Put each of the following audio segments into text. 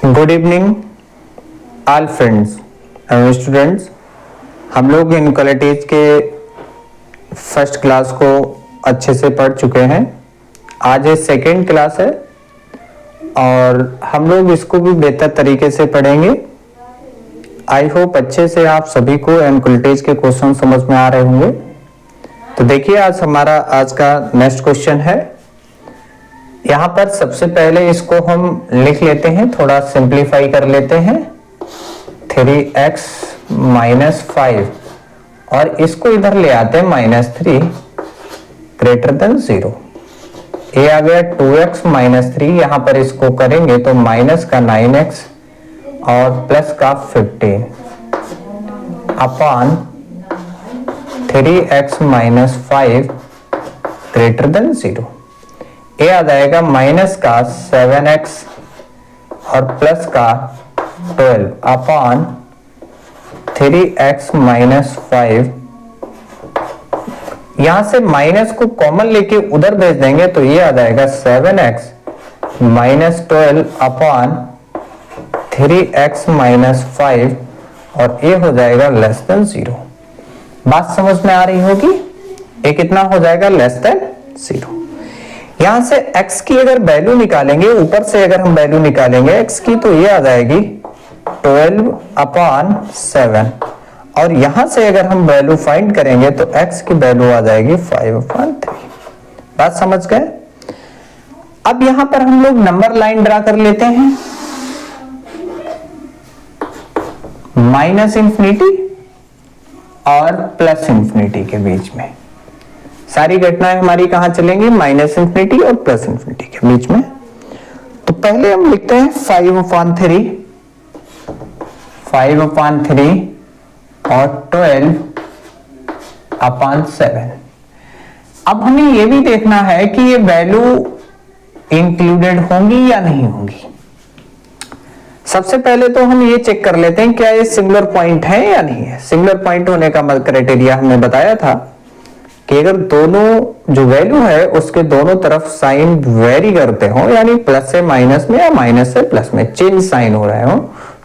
Good evening all friends and students. हम लोग inequalities के फर्स्ट क्लास को अच्छे से पढ़ चुके हैं। आज ये सेकेंड क्लास है और हम लोग इसको भी बेहतर तरीके से पढ़ेंगे। आई होप अच्छे से आप सभी को इनक्वालिटीज के क्वेश्चन समझ में आ रहे होंगे। तो देखिए आज का नेक्स्ट क्वेश्चन है। यहाँ पर सबसे पहले इसको हम लिख लेते हैं, थोड़ा सिंप्लीफाई कर लेते हैं। 3x माइनस 5 और इसको इधर ले आते हैं -3 ग्रेटर देन 0। ये आ गया 2x माइनस 3। यहाँ पर इसको करेंगे तो माइनस का 9x और प्लस का 15 upon 3x minus 5 greater than 0। ये आ जाएगा माइनस का 7x और प्लस का 12 अपॉन 3x माइनस 5। यहां से माइनस को कॉमन लेके उधर भेज देंगे तो ये आ जाएगा 7x minus 12 upon 3x minus 5 और ये हो जाएगा लेस देन 0। बात समझ में आ रही होगी। ये कितना हो जाएगा? Less than 0। यहां से x की अगर वैल्यू निकालेंगे, ऊपर से अगर हम वैल्यू निकालेंगे x की, तो ये आ जाएगी 12 अपॉन 7 और यहां से अगर हम वैल्यू फाइंड करेंगे तो x की वैल्यू आ जाएगी 5 अपॉन 3। बात समझ गए। अब यहां पर हम लोग नंबर लाइन ड्रा कर लेते हैं। माइनस इंफिनिटी और प्लस इंफिनिटी के बीच में सारी घटनाएं हमारी कहां चलेंगी? माइनस इंफिनिटी और प्लस इंफिनिटी के बीच में। तो पहले हम लिखते हैं 5 अपॉन 3 और 12 अपॉन 7। अब हमें यह भी देखना है कि ये वैल्यू इंक्लूडेड होंगी या नहीं होंगी। सबसे पहले तो हम ये चेक कर लेते हैं क्या ये सिंगुलर पॉइंट है या नहीं है। सिंगुलर पॉइंट होने का क्राइटेरिया हमने बताया था कि अगर दोनों जो वैल्यू है उसके दोनों तरफ साइन वेरी करते हो, यानी प्लस से माइनस में या माइनस से प्लस में चेंज साइन हो रहे हो,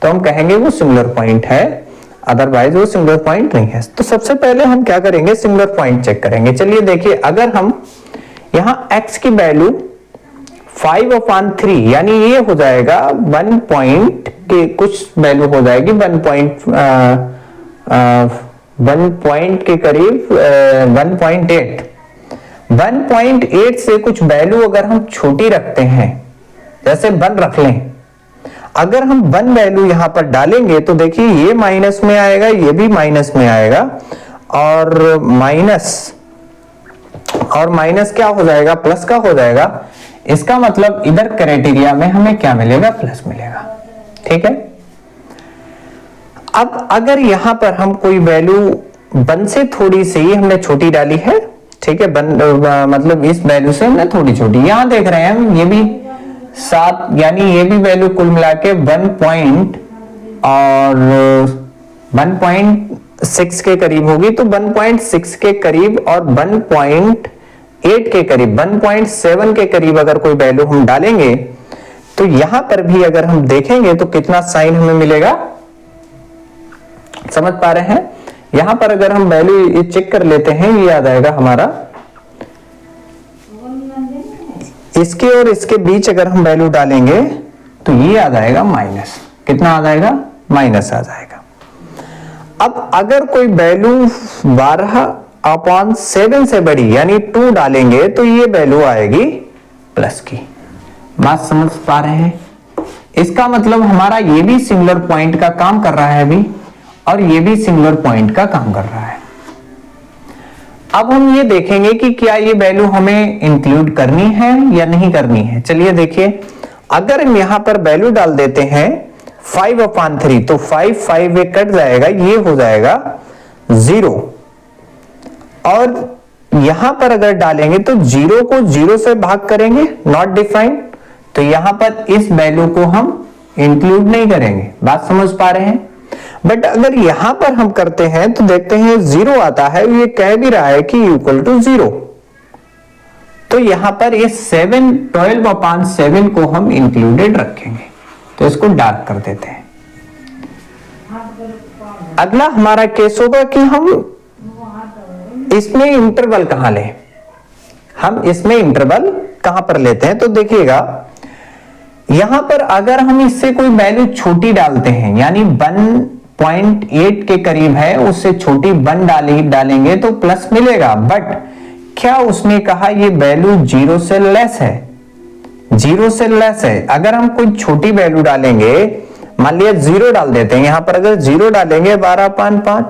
तो हम कहेंगे वो सिंगुलर पॉइंट है, अदरवाइज वो सिंगुलर पॉइंट नहीं है। तो सबसे पहले हम क्या करेंगे? सिंगुलर पॉइंट चेक करेंगे। चलिए देखिए, अगर हम यहां x की वैल्यू 5 अपॉन 3 यानी ये हो जाएगा 1 पॉइंट के कुछ वैल्यू हो जाएगी 1 पॉइंट के करीब 1.8 से कुछ वैल्यू अगर हम छोटी रखते हैं, जैसे 1 रख लें, अगर हम 1 वैल्यू यहां पर डालेंगे तो देखिए ये माइनस में आएगा, ये भी माइनस में आएगा और माइनस क्या हो जाएगा? प्लस का हो जाएगा। इसका मतलब इधर क्राइटेरिया में हमें क्या मिलेगा? प्लस मिलेगा। ठीक है। अब अगर यहां पर हम कोई वैल्यू 1 से थोड़ी सी हमने छोटी डाली है, ठीक है, मतलब इस वैल्यू से हमने थोड़ी छोटी, यहां देख रहे हैं हम ये भी 7 यानी ये भी वैल्यू कुल मिला के 1.6 के करीब होगी। तो 1.6 के करीब और 1.8 के करीब 1.7 के करीब अगर कोई वैल्यू हम डालेंगे तो यहां पर भी अगर हम देखेंगे तो कितना साइन हमें मिलेगा? समझ पा रहे हैं। यहां पर अगर हम वैल्यू चेक कर लेते हैं, ये आ जाएगा हमारा, इसके और इसके बीच अगर हम वैल्यू डालेंगे तो ये आ जाएगा माइनस। कितना आ जाएगा? माइनस आ जाएगा। अब अगर कोई वैल्यू 12 अपॉन 7 से बड़ी यानी 2 डालेंगे तो ये वैल्यू आएगी प्लस की। बात समझ पा रहे हैं। इसका मतलब हमारा ये भी सिंगुलर पॉइंट का काम कर रहा है अभी, और ये भी सिंगुलर पॉइंट का काम कर रहा है। अब हम ये देखेंगे कि क्या ये वैल्यू हमें इंक्लूड करनी है या नहीं करनी है। चलिए देखिए, अगर हम यहां पर वैल्यू डाल देते हैं 5 अपॉन 3 तो 5 एक कट जाएगा, ये हो जाएगा 0 और यहां पर अगर डालेंगे तो 0 को 0 से भाग करेंगे, नॉट डिफाइंड, तो यहां पर इस वैल्यू को हम इंक्लूड नहीं करेंगे। बात समझ पा रहे हैं। बट अगर यहां पर हम करते हैं तो देखते हैं 0 आता है, ये कह भी रहा है कि इक्वल टू 0, तो यहां पर ये 12 अपॉन 7 को हम इंक्लूडेड रखेंगे। तो इसको डार्क कर देते हैं। अगला हमारा केस होगा कि हम इसमें इंटरवल कहां लें, हम इसमें इंटरवल कहां पर लेते हैं। तो देखिएगा यहां पर अगर हम इससे कोई वैल्यू छोटी डालते हैं, यानी 1.8 के करीब है, उससे छोटी 1 डालेंगे तो प्लस मिलेगा। बट क्या उसने कहा ये वैल्यू 0 से लेस है, 0 से लेस है। अगर हम कोई छोटी वैल्यू डालेंगे, मान लिया 0 डाल देते हैं, यहां पर अगर 0 डालेंगे 12.5,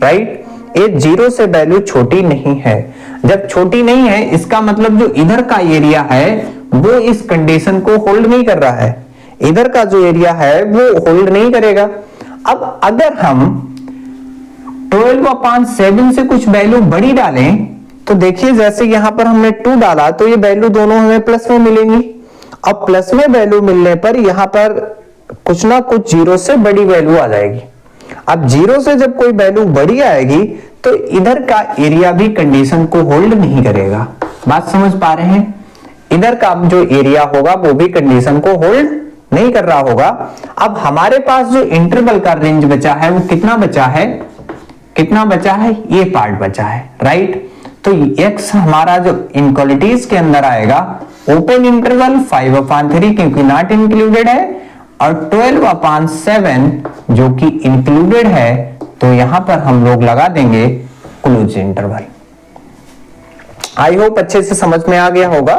राइट, ये 0 से वैल्यू छोटी नहीं है। जब छोटी नहीं है इसका मतलब जो इधर का एरिया है वो इस कंडीशन को होल्ड नहीं कर रहा है, इधर का जो एरिया है वो होल्ड नहीं करेगा। अब अगर हम 12/7 से कुछ वैल्यू बड़ी डालें तो देखिए जैसे यहां पर हमने 2 डाला तो ये वैल्यू दोनों हमें प्लस में मिलेंगी। अब प्लस में वैल्यू मिलने पर यहां पर कुछ ना कुछ 0 से बड़ी वैल्यू आ जाएगी। अब 0 से जब कोई वैल्यू बड़ी आएगी तो इधर का एरिया भी कंडीशन को होल्ड नहीं करेगा। बात समझ पा रहे हैं? इधर का जो एरिया होगा वो भी कंडीशन को होल्ड नहीं कर रहा होगा। अब हमारे पास जो इंटरवल का रेंज बचा है वो कितना बचा है, कितना बचा है, ये पार्ट बचा है, राइट। तो x हमारा जो इनक्वालिटीज के अंदर आएगा ओपन इंटरवल 5/3 क्योंकि नॉट इंक्लूडेड है, और 12/7 जो कि इंक्लूडेड है, तो यहां पर हम लोग लगा देंगे क्लोज इंटरवल। आई होप अच्छे से समझ में आ गया होगा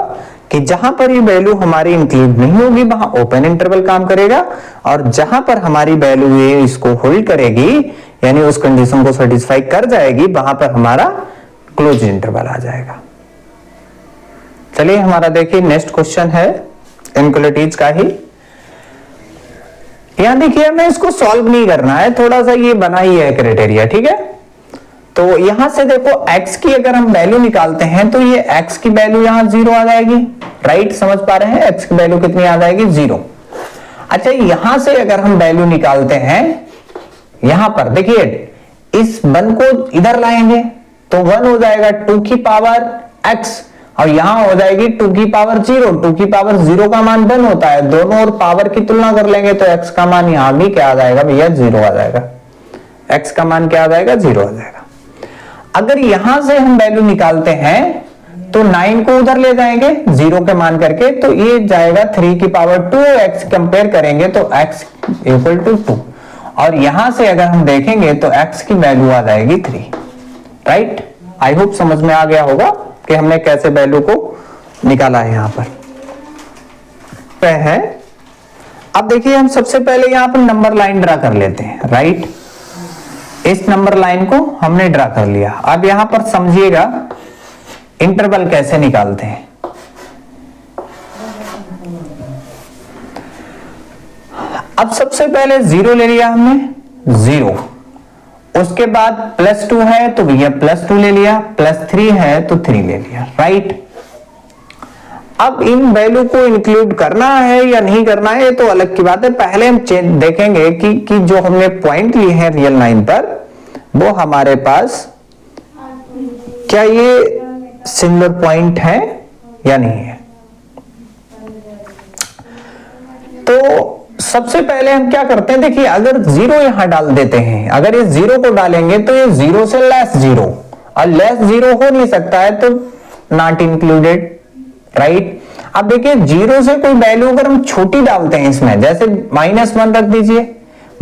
कि जहां पर ये वैल्यू हमारी इंक्लूड नहीं होगी वहां ओपन इंटरवल काम करेगा, और जहां पर हमारी वैल्यू ये इसको होल्ड करेगी यानी उस कंडीशन को सेटिस्फाई कर जाएगी वहां पर हमारा क्लोज इंटरवल आ जाएगा। चलिए हमारा देखिए नेक्स्ट क्वेश्चन है इनक्वालिटीज का ही। यहां देखिए हमें इसको सॉल्व नहीं करना है, थोड़ा सा ये बना ही है क्राइटेरिया, ठीक है। तो यहां से देखो x की अगर हम वैल्यू निकालते हैं तो ये x की वैल्यू यहां 0 आ जाएगी, राइट, समझ पा रहे हैं, x की वैल्यू कितनी आ जाएगी 0। अच्छा यहां से अगर हम वैल्यू निकालते हैं, यहां पर देखिए इस 1 को इधर लाएंगे तो 1 हो जाएगा 2 की पावर x, और यहां हो जाएगी 2 की पावर 0। 2 की पावर 0 का मान 1 होता है, दोनों और पावर की तुलना कर लेंगे तो x का मान यहां भी क्या आ जाएगा भैया 0 आ जाएगा, x का मान क्या आ जाएगा 0 आ जाएगा। अगर यहां से हम वैल्यू निकालते हैं तो 9 को उधर ले जाएंगे 0 के मान करके, तो ये जाएगा 3 की पावर 2, x कंपेयर करेंगे तो x इक्वल टू 2, और यहां से अगर हम देखेंगे तो x की वैल्यू आ जाएगी 3, राइट। आई होप समझ में आ गया होगा कि हमने कैसे वैल्यू को निकाला है यहां पर है। अब देखिए हम सबसे पहले यहां पर नंबर लाइन ड्रा कर लेते हैं, राइट। इस नंबर लाइन को हमने ड्रा कर लिया। अब यहां पर समझिएगा इंटरवल कैसे निकालते हैं। अब सबसे पहले 0 ले लिया हमने, 0, उसके बाद +2 है तो भैया +2 ले लिया, +3 है तो 3 ले लिया, राइट। अब इन वैल्यू को इंक्लूड करना है या नहीं करना है ये तो अलग की बात है। पहले हम देखेंगे कि जो हमने पॉइंट लिए हैं रियल लाइन पर वो हमारे पास क्या ये सिंगुलर पॉइंट है या नहीं है। तो सबसे पहले हम क्या करते हैं, देखिए अगर 0 यहां डाल देते हैं, अगर ये 0 को डालेंगे तो ये 0 से लेस 0, और लेस 0 हो नहीं सकता है तो नॉट इंक्लूडेड, राइट। अब देखिए 0 से कोई वैल्यू अगर हम छोटी डालते हैं इसमें, जैसे -1 रख दीजिए,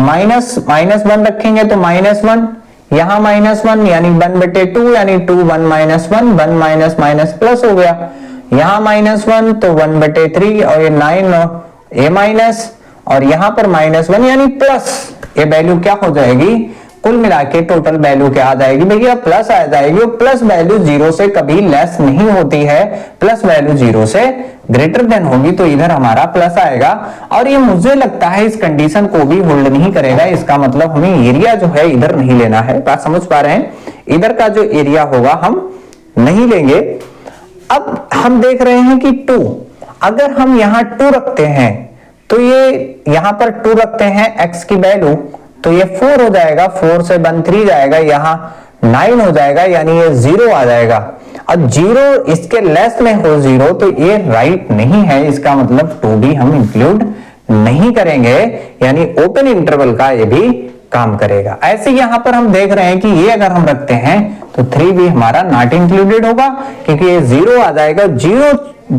-1 रखेंगे तो -1, यहां -1 यानी 1/2 यानी 2 1 -1 1 माइनस माइनस प्लस हो गया, यहां -1 तो 1/3 और ये 9 ये माइनस, और यहां पर -1 यानी प्लस, ये वैल्यू क्या हो जाएगी, कुल मिला के टोटल वैल्यू क्या आ जाएगी भैया प्लस आ जाएगी। और प्लस वैल्यू 0 से कभी लेस नहीं होती है, प्लस वैल्यू 0 से ग्रेटर देन होगी तो इधर हमारा प्लस आएगा, और ये मुझे लगता है इस कंडीशन को भी होल्ड नहीं करेगा। इसका मतलब हमें एरिया जो है इधर नहीं लेना है, बात समझ पा रहे हैं, इधर का जो एरिया होगा हम नहीं लेंगे। अब हम देख रहे हैं कि 2, अगर हम यहां 2 रखते हैं तो ये यहां पर 2 रखते हैं x की वैल्यू तो ये 4 हो जाएगा, 4 से 1 3 जाएगा, यहां 9 हो जाएगा यानी ये 0 आ जाएगा। अब 0 इसके लेस में हो 0 तो ये राइट नहीं है, इसका मतलब 2 भी हम इंक्लूड नहीं करेंगे, यानी ओपन इंटरवल का ये भी काम करेगा। ऐसे यहां पर हम देख रहे हैं कि ये अगर हम रखते हैं तो 3 भी हमारा नॉट इंक्लूडेड होगा, क्योंकि ये 0 आ जाएगा। 0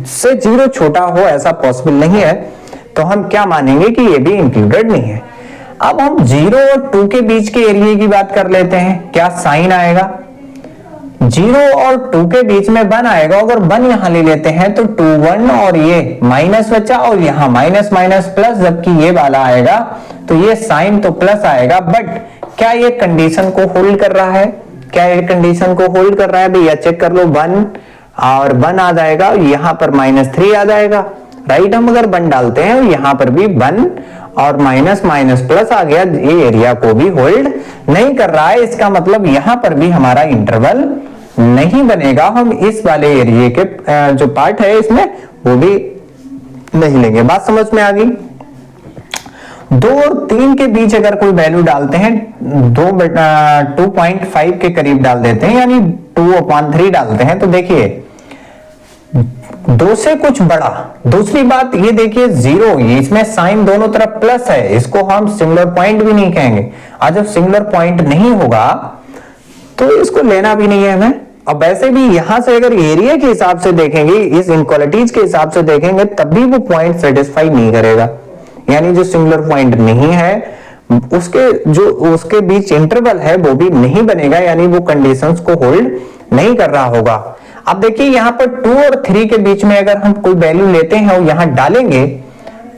से 0 छोटा हो ऐसा पॉसिबल नहीं है, तो हम क्या मानेंगे कि ये भी इंक्लूडेड नहीं है। अब हम 0 और 2 के बीच के एरिया की बात कर लेते हैं। क्या साइन आएगा? 0 और 2 के बीच में 1 आएगा। अगर 1 यहां ले लेते हैं तो 2 1 और ये माइनस बचा, और यहां माइनस माइनस प्लस, जबकि ये वाला आएगा तो ये साइन तो प्लस आएगा। बट क्या ये कंडीशन को होल्ड कर रहा है? क्या ये कंडीशन को होल्ड कर रहा है? भैया चेक कर लो, 1 और 1 आ जाएगा, यहां पर -3 आ जाएगा, राइट। हम अगर 1 डालते हैं यहां पर भी 1 और माइनस माइनस प्लस आ गया, ये एरिया को भी होल्ड नहीं कर रहा है। इसका मतलब यहां पर भी हमारा इंटरवल नहीं बनेगा। हम इस वाले एरिया के जो पार्ट है इसमें वो भी नहीं लेंगे। बात समझ में आ गई? 2 और 3 के बीच अगर कोई वैल्यू डालते हैं, 2.5 के करीब डाल देते हैं, यानी 2/3 डालते हैं, तो देखिए 2 से कुछ बड़ा। दूसरी बात ये देखिए 0, इसमें साइन दोनों तरफ प्लस है, इसको हम सिंगुलर पॉइंट भी नहीं कहेंगे। आज जब सिंगुलर पॉइंट नहीं होगा तो इसको लेना भी नहीं है हमें। अब वैसे भी यहां से अगर एरिया के हिसाब से देखेंगे, इस इनक्वालिटीज के हिसाब से देखेंगे, तब भी वो पॉइंट सेटिस्फाई नहीं करेगा। यानी जो सिंगुलर पॉइंट नहीं है उसके बीच इंटरवल है वो भी नहीं बनेगा, यानी वो कंडीशंस को होल्ड नहीं कर रहा होगा। अब देखिए यहां पर 2 और 3 के बीच में अगर हम कोई वैल्यू लेते हैं और यहां डालेंगे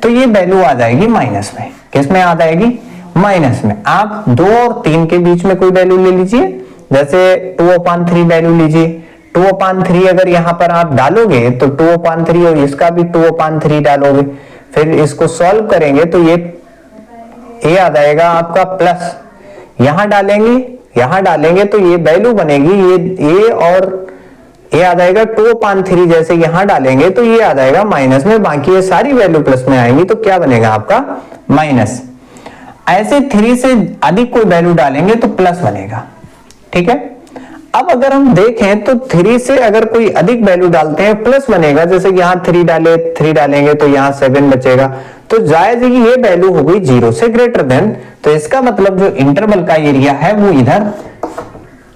तो ये वैल्यू आ जाएगी माइनस में। किस में आ जाएगी? माइनस में। आप 2 और 3 के बीच में कोई वैल्यू ले लीजिए, जैसे 2/3 वैल्यू लीजिए। 2/3 अगर यहां पर आप डालोगे तो 2/3 और इसका भी 2/3 डालोगे, फिर इसको सॉल्व करेंगे तो ये a आ जाएगा आपका प्लस। यहां डालेंगे तो ये वैल्यू बनेगी, ये a और a आ जाएगा 2/3। जैसे यहां डालेंगे तो ये आ जाएगा माइनस में, बाकी ये सारी वैल्यू प्लस में आएंगी, तो क्या बनेगा आपका? माइनस। ऐसे 3 से अधिक कोई वैल्यू डालेंगे तो प्लस बनेगा, ठीक है। अब अगर हम देखें तो 3 से अगर कोई अधिक वैल्यू डालते हैं प्लस बनेगा, जैसे यहां 3 डालेंगे तो यहां 7 बचेगा, तो जायज है कि ये वैल्यू हो गई 0 से ग्रेटर देन, तो इसका मतलब जो इंटरवल का एरिया है वो इधर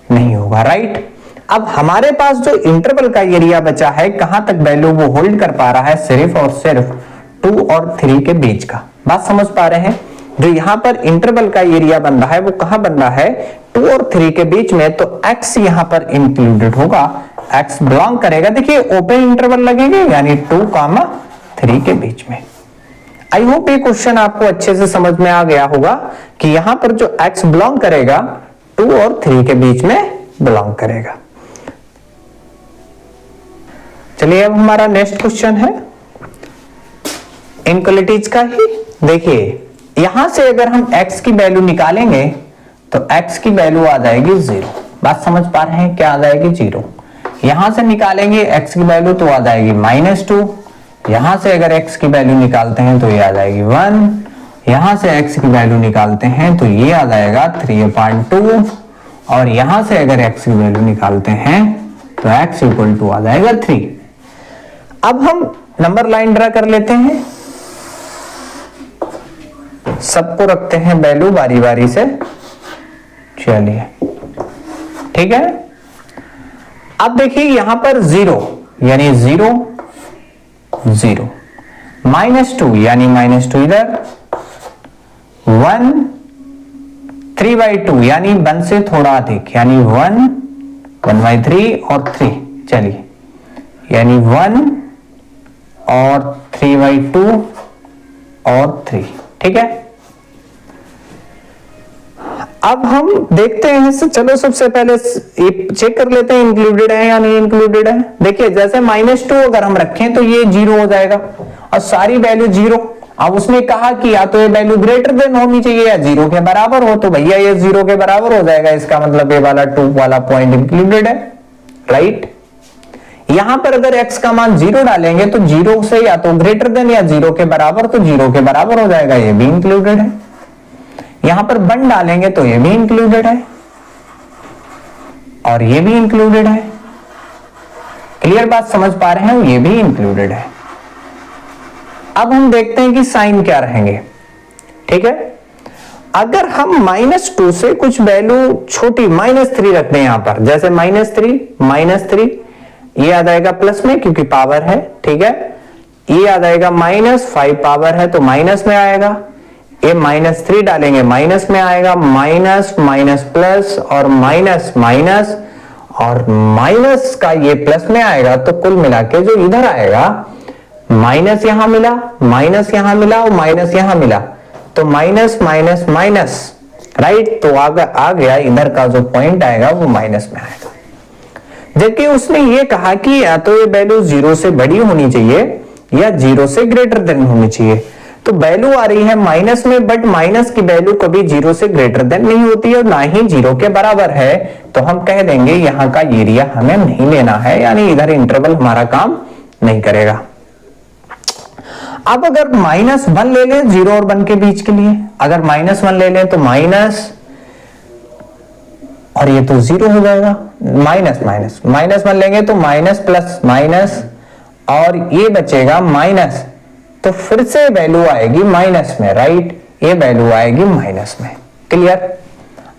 नहीं होगा, राइट। अब हमारे पास जो इंटरवल का एरिया बचा है, कहां तक वैल्यू वो होल्ड कर पा रहा है? सिर्फ और सिर्फ 2 और 3 के बीच का। बात समझ पा रहे हैं? जो यहां पर इंटरवल का एरिया बन रहा है वो कहां बन रहा है? 2 और 3 के बीच में, तो x यहां पर इंक्लूडेड होगा, x बिलोंग करेगा। देखिए ओपन इंटरवल लगेंगे, यानी 2,3 के बीच में। आई होप ये क्वेश्चन आपको अच्छे से समझ में आ गया होगा कि यहां पर जो x बिलोंग करेगा 2 और 3 के बीच में बिलोंग करेगा। चलिए अब हमारा नेक्स्ट क्वेश्चन है इनक्वालिटीज का ही। देखिए यहां से अगर हम x की वैल्यू निकालेंगे तो x की वैल्यू आ जाएगी 0। बात समझ पा रहे हैं? क्या आ जाएगी? 0। यहां से निकालेंगे x की वैल्यू तो आ जाएगी -2। यहां से अगर x की वैल्यू निकालते हैं तो ये आ जाएगी 1। यहां से x की वैल्यू निकालते हैं तो ये आ जाएगा 3/2। और यहां से अगर x की वैल्यू निकालते हैं तो x इक्वल टू आ जाएगा 3। अब हम नंबर लाइन ड्रा कर लेते हैं, सबको रखते हैं वैल्यू बारी बारी से। चलिए ठीक है। अब देखिए यहां पर 0 यानी 0 0, -2 यानी -2 इधर, 1 3/2 यानी 1 से थोड़ा अधिक, यानी 1 1/3 और 3। चलिए यानी 1 और 3/2 और 3, ठीक है। अब हम देखते हैं, चलो सबसे पहले ये चेक कर लेते हैं इंक्लूडेड है या नहीं इंक्लूडेड है। देखिए जैसे -2 अगर हम रखें तो ये 0 हो जाएगा और सारी वैल्यू 0। अब उसने कहा कि या तो ये वैल्यू ग्रेटर देन होनी चाहिए या 0 के बराबर हो, तो भैया ये 0 के बराबर हो जाएगा, इसका मतलब ये वाला 2 वाला पॉइंट इंक्लूडेड है, राइट। यहां पर अगर x का मान 0 डालेंगे तो 0 से या तो ग्रेटर देन या 0 के बराबर, तो 0 के बराबर हो जाएगा, ये भी इंक्लूडेड है। यहां पर 1 डालेंगे तो ये भी इंक्लूडेड है और ये भी इंक्लूडेड है। क्लियर बात समझ पा रहे हैं? ये भी इंक्लूडेड है। अब हम देखते हैं कि साइन क्या रहेंगे। ठीक है, अगर हम -2 से कुछ वैल्यू छोटी -3 रखते हैं यहां पर, जैसे -3 ये आ जाएगा प्लस में क्योंकि पावर है। ठीक है, ये आ जाएगा -5 पावर है तो माइनस में आएगा, ये -3 डालेंगे माइनस में आएगा, माइनस माइनस प्लस और माइनस माइनस और माइनस का ये प्लस में आएगा, तो कुल मिला के जो इधर आएगा माइनस यहां मिला, माइनस यहां मिला और माइनस यहां मिला, तो माइनस माइनस माइनस, राइट। तो आ गया इधर का जो पॉइंट आएगा वो माइनस में आएगा। जबकि उसने ये कहा कि या तो ये वैल्यू 0 से बड़ी होनी चाहिए या 0 से ग्रेटर देन होनी चाहिए। तो वैल्यू आ रही है माइनस में, बट माइनस की वैल्यू कभी 0 से ग्रेटर देन नहीं होती है और ना ही 0 के बराबर है, तो हम कह देंगे यहां का एरिया हमें नहीं लेना है, यानी इधर इंटरवल हमारा काम नहीं करेगा। अब अगर -1 ले लें 0 और 1 के बीच के लिए, अगर -1 ले लें तो माइनस और ये तो 0 हो जाएगा, -1 लेंगे तो माइनस प्लस माइनस और ये बचेगा माइनस, तो फिर से वैल्यू आएगी माइनस में, राइट। ये वैल्यू आएगी माइनस में, क्लियर।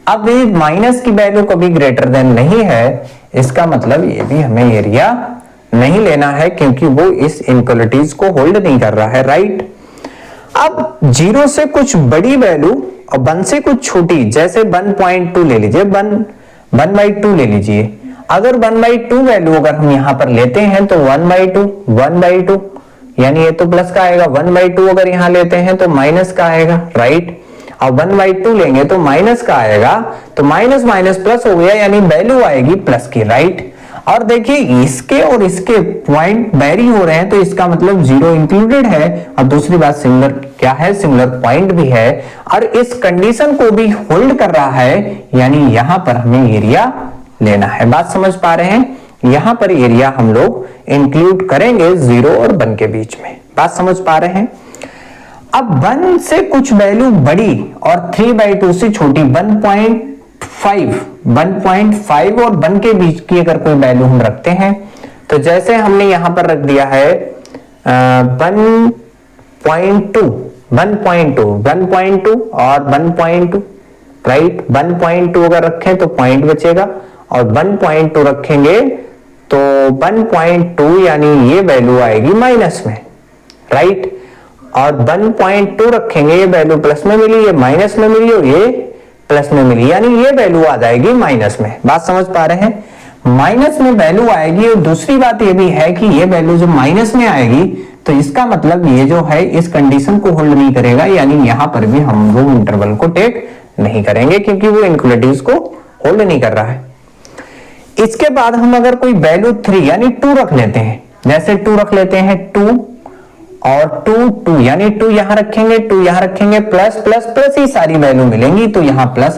अब ये माइनस की वैल्यू कभी ग्रेटर देन नहीं है, इसका मतलब ये भी हमें एरिया नहीं लेना है क्योंकि वो इस इनइक्वालिटीज को होल्ड नहीं कर रहा है, राइट। अब 0 से कुछ बड़ी वैल्यू और 1 से कुछ छोटी, जैसे 1.2 ले लीजिए, 1/2 ले लीजिए। अगर 1/2 वैल्यू अगर हम यहां पर लेते हैं तो 1/2 यानी ये तो प्लस का आएगा, 1/2 अगर यहां लेते हैं तो माइनस का आएगा, राइट। और 1/2 लेंगे तो माइनस का आएगा, तो माइनस माइनस प्लस हो गया, यानी वैल्यू आएगी प्लस की, राइट। और देखिए इसके और इसके पॉइंट वेरी हो रहे हैं, तो इसका मतलब 0 इंक्लूडेड है। और दूसरी बात सिमिलर क्या है, सिमिलर पॉइंट भी है और इस कंडीशन को भी होल्ड कर रहा है, यानी यहां पर हमें एरिया लेना है। बात समझ पा रहे हैं, यहां पर एरिया हम लोग इंक्लूड करेंगे 0 और 1 के बीच में। बात समझ पा रहे हैं। अब 1 से कुछ वैल्यू बड़ी और 3/2 से छोटी, 1.5 और 1 के बीच की अगर कोई वैल्यू हम रखते हैं, तो जैसे हमने यहां पर रख दिया है 1.2 और 1.2, राइट। 1.2 अगर रखें तो पॉइंट बचेगा और 1.2 रखेंगे तो 1.2 यानी ये वैल्यू आएगी माइनस में, राइट। और 1.2 रखेंगे, ये वैल्यू प्लस में मिली, ये माइनस में मिली और ये प्लस में मिली, यानी ये वैल्यू आ जाएगी माइनस में। बात समझ पा रहे हैं, माइनस में वैल्यू आएगी। और दूसरी बात ये भी है कि ये वैल्यू जो माइनस में आएगी, तो इसका मतलब ये जो है इस कंडीशन को होल्ड नहीं करेगा, यानी यहां पर भी हम लोग इंटरवल को टेक नहीं करेंगे क्योंकि वो इनइक्वालिटीज को होल्ड नहीं कर रहा है। इसके बाद हम अगर कोई वैल्यू 3 यानी 2 रख लेते हैं, जैसे 2 रख लेते हैं, 2 और 2 यानी 2 यहां रखेंगे, 2 यहां रखेंगे, प्लस प्लस प्लस ही सारी वैल्यू मिलेंगी, तो यहां प्लस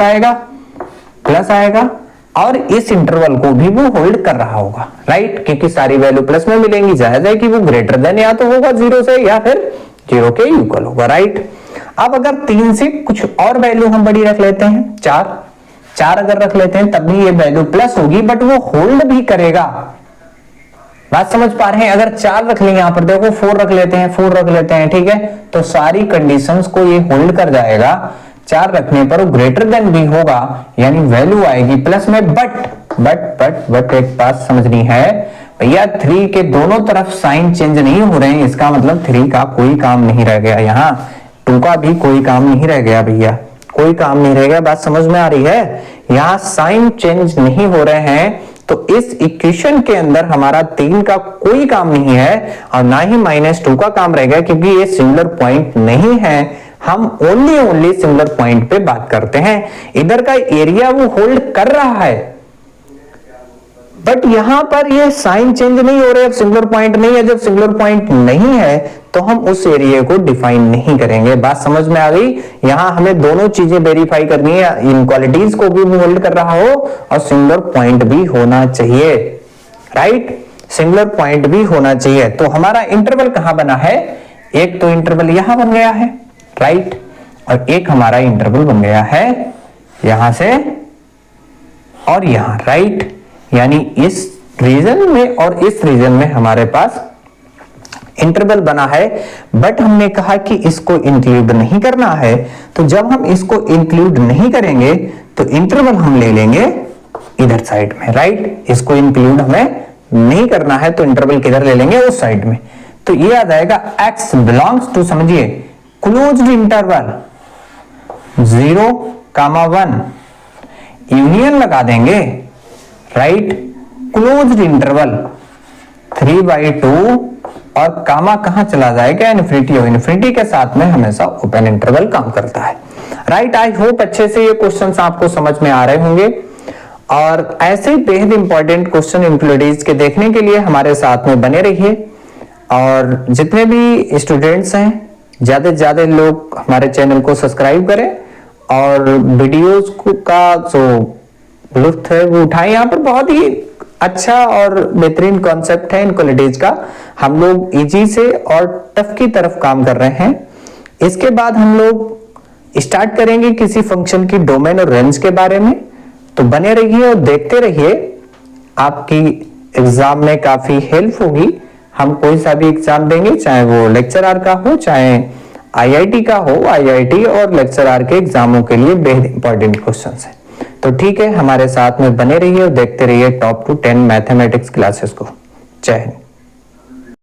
आएगा और इस इंटरवल को भी वो होल्ड कर रहा होगा, राइट। क्योंकि सारी वैल्यू प्लस में मिलेंगी, जायज है कि वो ग्रेटर देन या तो होगा 0 से या फिर 0 के इक्वल होगा, राइट। अब अगर 3 से कुछ और वैल्यू हम बड़ी रख लेते हैं, 4 अगर रख लेते हैं, तब भी ये वैल्यू प्लस होगी, बट वो होल्ड भी करेगा। बात समझ पा रहे हैं। अगर 4 रख लेंगे, यहां पर देखो 4 रख लेते हैं, ठीक है, तो सारी कंडीशंस को ये होल्ड कर जाएगा। 4 रखने पर वो ग्रेटर देन भी होगा, यानी वैल्यू आएगी प्लस में। बट एक बात समझनी है भैया, 3 के दोनों तरफ साइन चेंज नहीं हो रहे हैं, इसका मतलब 3 का कोई काम नहीं रह गया, यहाँ 2 का भी कोई काम नहीं रह गया भैया, कोई काम नहीं रह गया। बात समझ में आ रही है, यहाँ साइन चेंज नहीं हो रहे हैं, तो इस इक्वेशन के अंदर हमारा 3 का कोई काम नहीं है और ना ही -2 का काम रहेगा, क्योंकि ये सिमिलर पॉइंट नहीं है। हम ओनली सिमिलर पॉइंट पे बात करते हैं। इधर का एरिया वो होल्ड कर रहा है, बट यहां पर ये साइन चेंज नहीं हो रहे, अब सिमिलर पॉइंट नहीं है। जब सिमिलर पॉइंट नहीं है तो हम उस एरिया को डिफाइन नहीं करेंगे। बात समझ में आ गई। यहां हमें दोनों चीजें वेरीफाई करनी है, इनइक्वालिटीज को भी होल्ड कर रहा हो और सिमिलर पॉइंट भी होना चाहिए, राइट। सिमिलर पॉइंट भी होना चाहिए। तो हमारा इंटरवल कहां बना है, एक तो इंटरवल यहां बन गया है, राइट, और एक हमारा इंटरवल बन गया है यहां से और यहां, राइट। यानी इस रीजन में और इस रीजन में हमारे पास इंटरवल बना है, बट हमने कहा कि इसको इंक्लूड नहीं करना है। तो जब हम इसको इंक्लूड नहीं करेंगे तो इंटरवल हम ले लेंगे इधर साइड में, राइट। इसको इंक्लूड हमें नहीं करना है तो इंटरवल किधर ले लेंगे, उस साइड में। तो ये आ जाएगा x बिलोंग्स टू, समझिए, क्लोज्ड इंटरवल 0,1 यूनियन लगा देंगे, राइट, क्लोज्ड इंटरवल 3/2 और कामा कहां चला जाएगा, इन्फिनिटी। और इन्फिनिटी के साथ में हमेशा ओपन इंटरवल काम करता है, राइट। आई होप अच्छे से ये क्वेश्चंस आपको समझ में आ रहे होंगे। और ऐसे बेहद इंपॉर्टेंट क्वेश्चन इंक्लूडिज के देखने के लिए हमारे साथ में बने रहिए। और जितने भी स्टूडेंट्स हैं, ज्यादा से ज्यादा लोग हमारे चैनल को सब्सक्राइब करें और वीडियोस का जो लुत्फ है वो उठाएं। यहाँ पर बहुत ही अच्छा और बेहतरीन कॉन्सेप्ट है इनक्लूडिज का। हम लोग इजी से और टफ की तरफ काम कर रहे हैं। इसके बाद हम लोग स्टार्ट करेंगे किसी फंक्शन की डोमेन और रेंज के बारे में। तो बने रहिए और देखते रहिए, आपकी एग्जाम में काफी हेल्प होगी। हम कोई सा भी एग्जाम देंगे, चाहे वो लेक्चरर का हो, चाहे आईआईटी का हो। आईआईटी और लेक्चरर के एग्जामों के लिए बेहद इंपॉर्टेंट क्वेश्चंस हैं। तो ठीक है, हमारे साथ में बने रहिए और देखते रहिए टॉप टू 10 मैथमेटिक्स क्लासेस को। जय हिंद।